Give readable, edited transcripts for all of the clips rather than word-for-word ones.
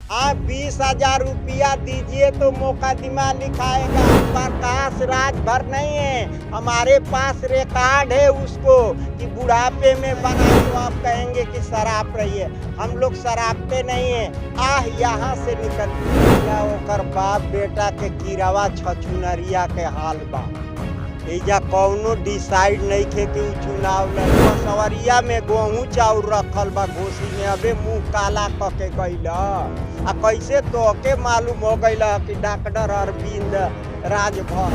आप 20,000 रुपया दीजिए तो मुकदमा लिखाएगा। प्रकाश राज भर नहीं है, हमारे पास रिकॉर्ड है उसको कि बुढ़ापे में बना तो आप कहेंगे कि शराब रही है। हम लोग शराबते नहीं है। यहाँ से निकल या ओकर बाप बेटा के कीरवा छछुनरिया के हाल बा। एजा कौनो डिसाइड नहीं थे कि चुनाव लड़े। सवरिया में गेहूं चाउर रखल बा घोसी में, अबे मुंह काला कके गईल। आ कैसे तोके मालूम हो गईल कि डॉक्टर अरविंद राजभर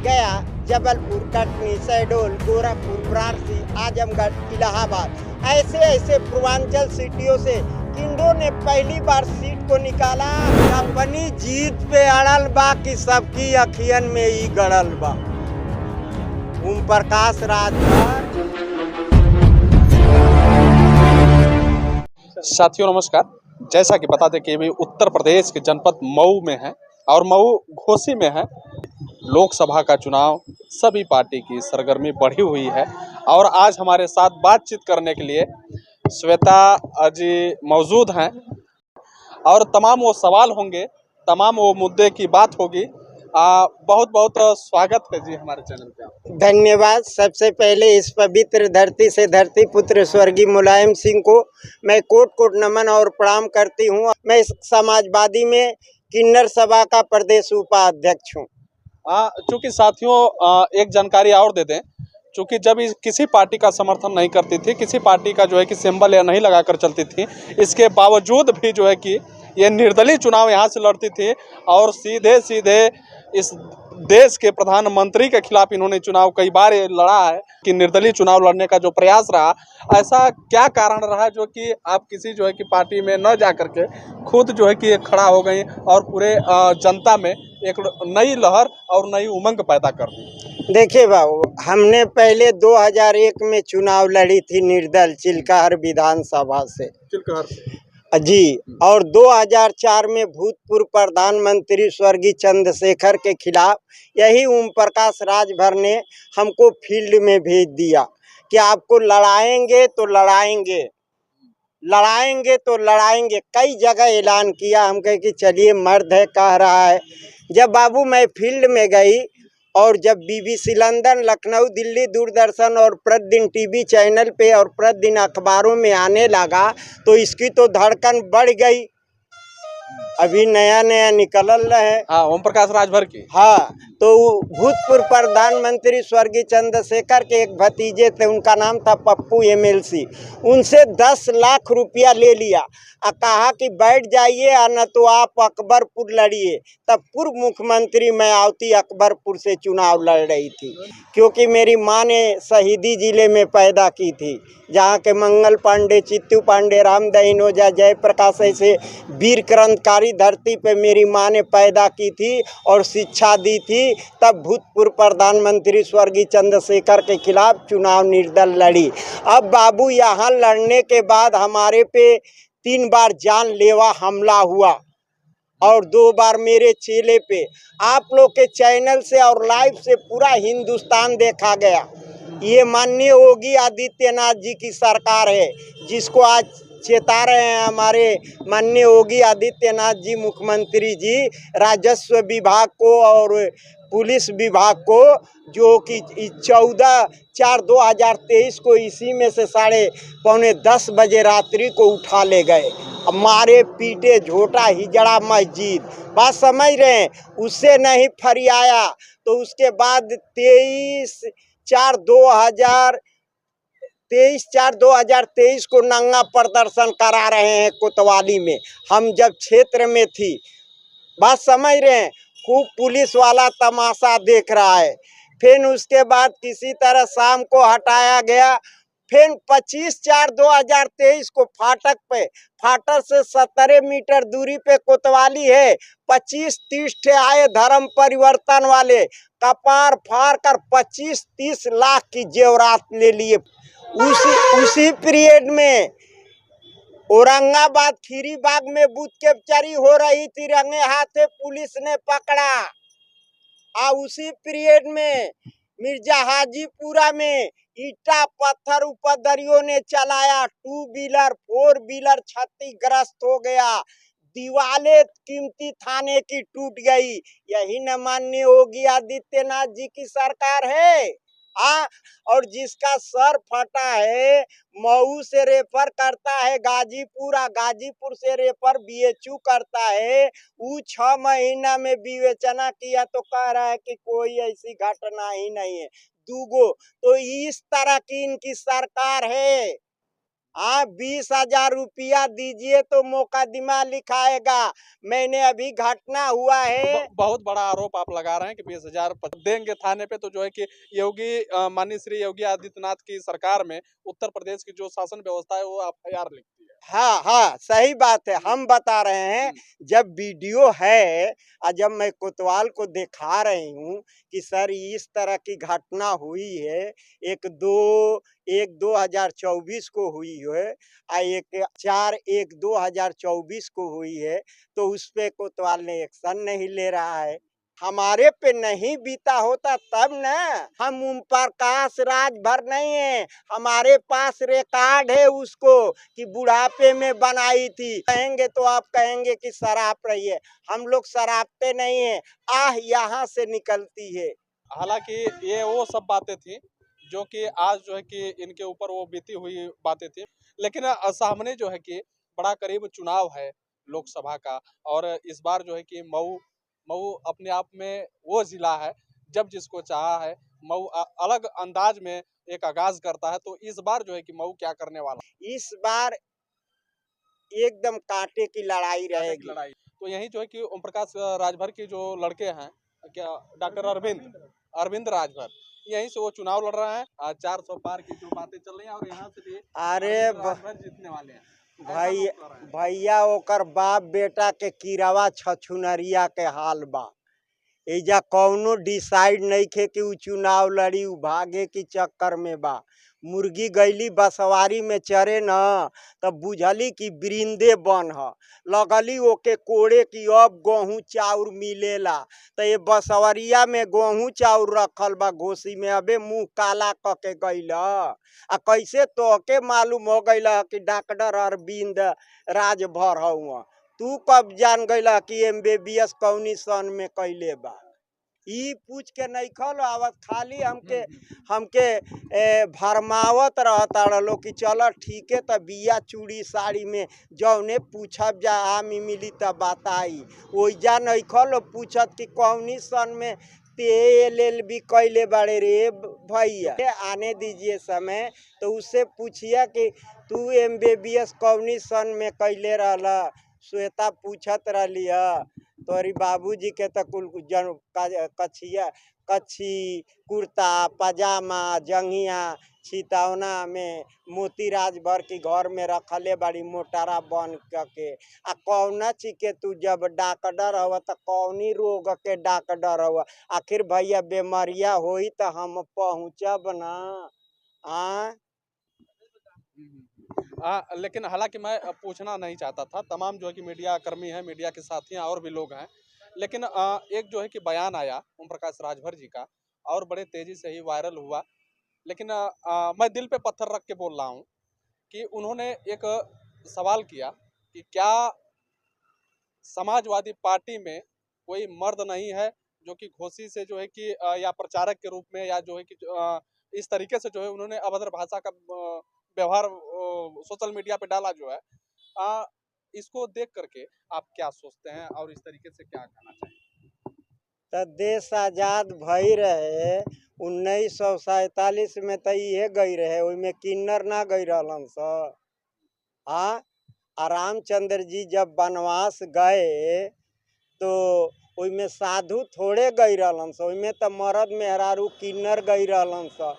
गया, जबलपुर, कटनी, शहडोल, गोरखपुर, वाराणसी, आजमगढ़, इलाहाबाद, ऐसे ऐसे पूर्वांचल सिटियों से किंडो ने पहली बार सीट को निकाला। अपनी जीत पे अड़ल बा कि सबकी अखियन में ही गड़ल बा। ओम प्रकाश राजभर। साथियों नमस्कार। जैसा कि बता दें कि अभी उत्तर प्रदेश के जनपद मऊ में है और मऊ घोसी में है। लोकसभा का चुनाव, सभी पार्टी की सरगर्मी बढ़ी हुई है और आज हमारे साथ बातचीत करने के लिए श्वेता जी मौजूद हैं और तमाम वो सवाल होंगे, तमाम वो मुद्दे की बात होगी। बहुत बहुत स्वागत है जी हमारे चैनल पे। धन्यवाद। सबसे पहले इस पवित्र धरती से धरती पुत्र स्वर्गीय मुलायम सिंह को मैं कोट कोट नमन और प्रणाम करती हूँ। मैं समाजवादी में किन्नर सभा का प्रदेश उपाध्यक्ष हूँ। चूँकि साथियों एक जानकारी और दे दें, चूँकि जब किसी पार्टी का समर्थन नहीं करती थी, किसी पार्टी का जो है कि सिंबल या नहीं लगा कर चलती थी, इसके बावजूद भी जो है कि ये निर्दलीय चुनाव यहाँ से लड़ती थी और सीधे सीधे इस देश के प्रधानमंत्री के खिलाफ इन्होंने चुनाव कई बार लड़ा है कि निर्दलीय चुनाव लड़ने का जो प्रयास रहा, ऐसा क्या कारण रहा जो कि आप किसी जो है कि पार्टी में न जा करके खुद जो है कि खड़ा हो गई और पूरे जनता में एक नई लहर और नई उमंग पैदा कर दी? देखिए बाबू, हमने पहले 2001 में चुनाव लड़ी थी निर्दल चिल्काहर विधानसभा से जी, और 2004 में भूतपूर्व प्रधानमंत्री स्वर्गीय चंद्रशेखर के खिलाफ यही ओम प्रकाश राजभर ने हमको फील्ड में भेज दिया कि आपको लड़ाएंगे तो लड़ाएंगे, लड़ाएंगे तो लड़ाएंगे। कई जगह ऐलान किया, हम कहे कि चलिए मर्द है कह रहा है। जब बाबू मैं फील्ड में गई और जब BBC लंदन, लखनऊ, दिल्ली, दूरदर्शन और प्रतिदिन टीवी चैनल पे और प्रतिदिन अखबारों में आने लगा तो इसकी तो धड़कन बढ़ गई। अभी नया नया निकल रहे। ओम प्रकाश राजभर की। तो भूतपूर्व प्रधानमंत्री स्वर्गीय चंद्रशेखर के एक भतीजे थे, उनका नाम था पप्पू MLC। उनसे 10 लाख रुपया ले लिया और कहा कि बैठ जाइए और न तो आप अकबरपुर लड़िए। तब पूर्व मुख्यमंत्री मैं आवती अकबरपुर से चुनाव लड़ रही थी, क्योंकि मेरी माँ ने शहीदी जिले में पैदा की थी, जहाँ के मंगल पांडे, चित्तू पांडे, रामदहीन ओझा, जयप्रकाश ऐसे वीर क्रांतिकारी धरती पे मेरी माँ ने पैदा की थी और शिक्षा दी थी। तब भूतपूर्व प्रधानमंत्री स्वर्गीय चंद्रशेखर के खिलाफ चुनाव निर्दल लड़ी। अब बाबू यहाँ लड़ने के बाद हमारे पे 3 बार जानलेवा हमला हुआ और 2 बार मेरे चेले पे। आप लोग के चैनल से और लाइव से पूरा हिंदुस्तान देखा गया। ये माननीय योगी आदित्यनाथ जी की सरकार है, जिसको आज चेता रहे हैं हमारे माननीय योगी आदित्यनाथ जी मुख्यमंत्री जी, राजस्व विभाग को और पुलिस विभाग को, जो कि 14/4/2023 को इसी में से 9:45 बजे रात्रि को उठा ले गए। मारे पीटे, झोटा हिजड़ा मस्जिद, बात समझ रहे हैं। उससे नहीं फरियाया तो उसके बाद 23/4/2023 को नंगा प्रदर्शन करा रहे हैं कोतवाली में। हम जब क्षेत्र में थी, बात समझ रहे हैं, खूब पुलिस वाला तमाशा देख रहा है। फिर उसके बाद किसी तरह शाम को हटाया गया। फिर 25/4/2023 को फाटक पे, फाटक से 17 मीटर दूरी पे कोतवाली है, 25-30 ठे आए धर्म परिवर्तन वाले, कपार फाड़ कर 25-30 लाख की जेवरात ले लिए। उसी पीरियड में औरंगाबाद खीरीबाग में बूथ कैप्चरी हो रही थी, रंगे हाथे पुलिस ने पकड़ा। उसी पीरियड में मिर्जा हाजीपुरा में ईटा पत्थर उपद्रवियों ने चलाया, 2 व्हीलर 4 व्हीलर क्षतिग्रस्त हो गया। दीवारें कीमती थाने की टूट गई। यही न माननीय योगी आदित्यनाथ जी की सरकार है। और जिसका सर फटा है मऊ से रेफर करता है गाजीपुर, गाजीपुर से रेफर बीएचयू करता है। वो 6 महीना में विवेचना किया तो कह रहा है कि कोई ऐसी घटना ही नहीं है। दूगो तो इस तरह की इनकी सरकार है। 20,000 रुपया दीजिए तो मुकदमा लिखाएगा। मैंने अभी घटना हुआ है। बहुत बड़ा आरोप आप लगा रहे हैं कि 20,000 देंगे थाने पे, तो जो है कि योगी माननीय श्री योगी आदित्यनाथ की सरकार में उत्तर प्रदेश की जो शासन व्यवस्था है वो एफआईआर लिखती है। हाँ हाँ, सही बात है। हम बता रहे हैं जब वीडियो है और जब मैं कोतवाल को दिखा रही हूँ कि सर इस तरह की घटना हुई है, एक 2024 को हुई है और एक 4/1/2024 को हुई है, तो उस पे कोतवाल ने एक्शन नहीं ले रहा है। हमारे पे नहीं बीता होता तब न। हम ओम प्रकाश राजभर नहीं है, हमारे पास रिकॉर्ड है उसको कि बुढ़ापे में बनाई थी। कहेंगे तो आप कहेंगे कि शराब रही है, हम लोग शराबते नहीं है, यहाँ से निकलती है। हालांकि ये वो सब बातें थी जो कि आज जो है कि इनके ऊपर वो बीती हुई बातें थी, लेकिन सामने जो है कि बड़ा करीब चुनाव है लोकसभा का, और इस बार जो है कि मऊ मऊ अपने आप में वो जिला है जब जिसको चाहा है मऊ अलग अंदाज में एक आगाज करता है। तो इस बार जो है कि मऊ क्या करने वाला, इस बार एकदम कांटे की लड़ाई रहेगी। लड़ाई तो यही जो है कि ओम प्रकाश राजभर के जो लड़के हैं, क्या डॉक्टर अरविंद राजभर, यहीं से वो चुनाव लड़ रहे हैं। 400 पार की जो बातें चल रही हैं और यहाँ से भी अरे राजभर जीतने वाले हैं। भाई भैया ओकर बाप बेटा के किरावा छछुनरिया के हाल बा। एजा कौनो डिसाइड नहीं खे कि उ चुनाव लड़ी, उ भागे की चक्कर में बा। मुर्गी गईली बसवारी में चरे न तब बुझली कि बिरिंदे बन ह, लगली ओके कोड़े की अब गेहूँ चाउर मिलेला। तो ये बसवरिया में गेहूँ चाउर रखल बा घोसी में, अबे मुँह काला क के गईल। आ कैसे तोहके मालूम हो गईल कि डॉक्टर अरविंद राजभर हउआ? तू कब जान गईला कि MBBS कौनी सन में कैले बा? ई पूछ के नहीं खल आवत, खाली हमके भरमावत रहता लो कि चल ठीक है त बिया चूड़ी साड़ी में जौने पूछब जा आमी मिली तब बताई। ओइजा नहीं खल पूछत कि कौनी सन में ते LLB कैले बड़े रे भैया। आने दीजिए समय तो उससे पूछिए कि तू MBBS कौनी सन में कैले रहला। श्वेता पूछत रहली है तोरी बाबूजी के तो कुल कच्छी कुर्ता पजामा जंघिया छितौना में मोती राजभर की घर में रखले बड़ी मोटारा बन के। आ कौना चीज के तू जब डॉक्टर हवा तो कौनी रोग के डॉक्टर हवा? आखिर भैया बीमारिया होई तो हम पहुँचब ना। लेकिन हालांकि मैं पूछना नहीं चाहता था, तमाम जो है कि मीडिया कर्मी हैं, मीडिया के साथी और भी लोग हैं, लेकिन एक जो है कि बयान आया ओम प्रकाश राजभर जी का और बड़े तेजी से ही वायरल हुआ। लेकिन मैं दिल पे पत्थर रख के बोल रहा हूँ कि उन्होंने एक सवाल किया कि क्या समाजवादी पार्टी में कोई मर्द नहीं है जो कि घोसी से जो है कि या प्रचारक के रूप में या जो है कि इस तरीके से जो है उन्होंने अभद्र भाषा का व्यवहार सोशल मीडिया पे डाला जो है। इसको देख करके आप क्या सोचते हैं और इस तरीके से क्या कहना चाहिए? तो देश आजाद भई रहे 1947 में तो ये गई रहे, ओइमे किन्नर ना गई रहलन स। रामचंद्र जी जब वनवास गए तो ओइमे साधु थोड़े गई रहलन स, ओइमे तो मर्द मेहरारू किन्नर गई रहलन स।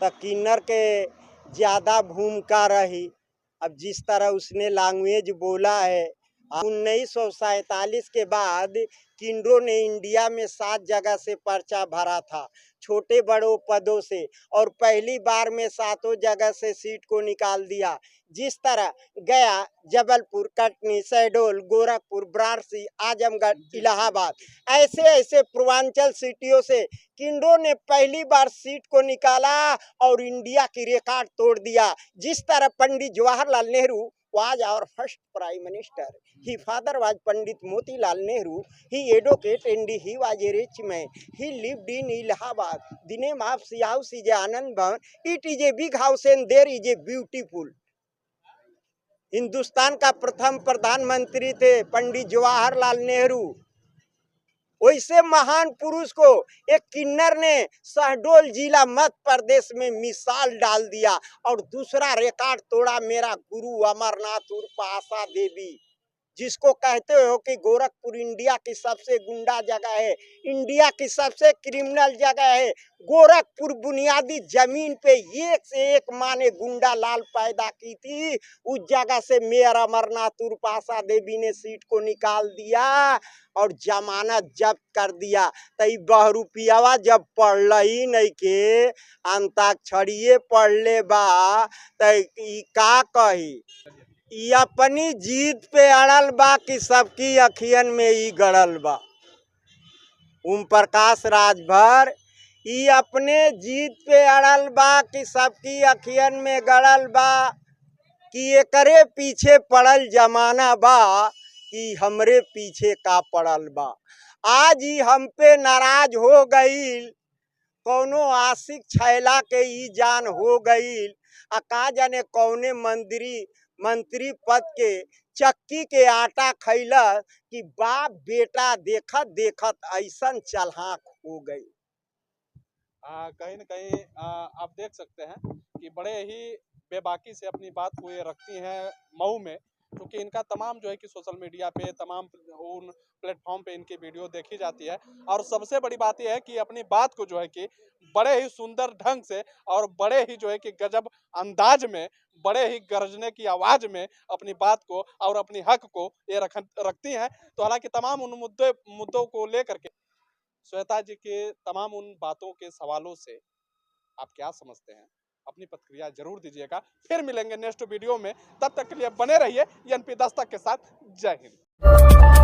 तो किन्नर के ज़्यादा भूमिका रही। अब जिस तरह उसने लैंग्वेज बोला है, 1947 के बाद किन्नरों ने इंडिया में 7 जगह से पर्चा भरा था छोटे बड़ों पदों से, और पहली बार में 7 जगह से सीट को निकाल दिया। जिस तरह गया, जबलपुर, कटनी, शहडोल, गोरखपुर, वाराणसी, आजमगढ़, इलाहाबाद, ऐसे ऐसे पूर्वांचल सिटियों से किन्नरों ने पहली बार सीट को निकाला और इंडिया की रिकॉर्ड तोड़ दिया। जिस तरह Pandit Jawaharlal Nehru was our first prime minister. His father was Pandit Motilal Nehru. He advocate and he was a rich man. He lived in Allahabad. The name of his house is Anand Bhavan. It is a big house and there is a beautiful. Hindustan का प्रथम प्रधानमंत्री थे पंडित जवाहरलाल नेहरू। वैसे महान पुरुष को एक किन्नर ने शहडोल जिला मध्य प्रदेश में मिसाल डाल दिया। और दूसरा रिकॉर्ड तोड़ा मेरा गुरु अमरनाथ उर्फ आशा देवी, जिसको कहते हो कि गोरखपुर इंडिया की सबसे गुंडा जगह है, इंडिया की सबसे क्रिमिनल जगह है। गोरखपुर बुनियादी जमीन पे एक से एक माँ ने गुंडा लाल पैदा की थी। उस जगह से मेयर अमरनाथ उर्फ आशा देवी ने सीट को निकाल दिया और जमानत जब्त कर दिया। तई बहरूपियावा जब पढ़ल ही नहीं के अंताक्षरिये पढ़ ले बा तई का कही। ई अपनी जीत पे अड़ल बा कि सबकी अखियन में ई गड़ल बा। ओम प्रकाश राजभर ई अपने जीत पे अड़ल बा कि सबकी अखियन में गड़ल बा कि एकरे पीछे पड़ल जमाना बा कि हमरे पीछे का पड़ल बा। आज ही हम पे नाराज हो गईल, कौनो आशिक छैला के ई जान हो गईल। का जाने कौने मंत्री पद के चक्की के आटा खैला कि बाप बेटा देखत देखत ऐसन चलहाक हो गई। कहीं न कहीं आप देख सकते हैं कि बड़े ही बेबाकी से अपनी बात को ये रखती हैं मऊ में, क्योंकि इनका तमाम जो है कि सोशल मीडिया पे तमाम उन प्लेटफॉर्म पे इनकी वीडियो देखी जाती है। और सबसे बड़ी बात यह है कि अपनी बात को जो है कि बड़े ही सुंदर ढंग से और बड़े ही जो है कि गजब अंदाज में, बड़े ही गरजने की आवाज में अपनी बात को और अपनी हक को ये रखती हैं। तो हालांकि तमाम उन मुद्दों को लेकर के श्वेता जी के तमाम उन बातों के सवालों से आप क्या समझते हैं, अपनी प्रतिक्रिया जरूर दीजिएगा। फिर मिलेंगे नेक्स्ट वीडियो में, तब तक के लिए बने रहिए एनपी दस्तक के साथ। जय हिंद।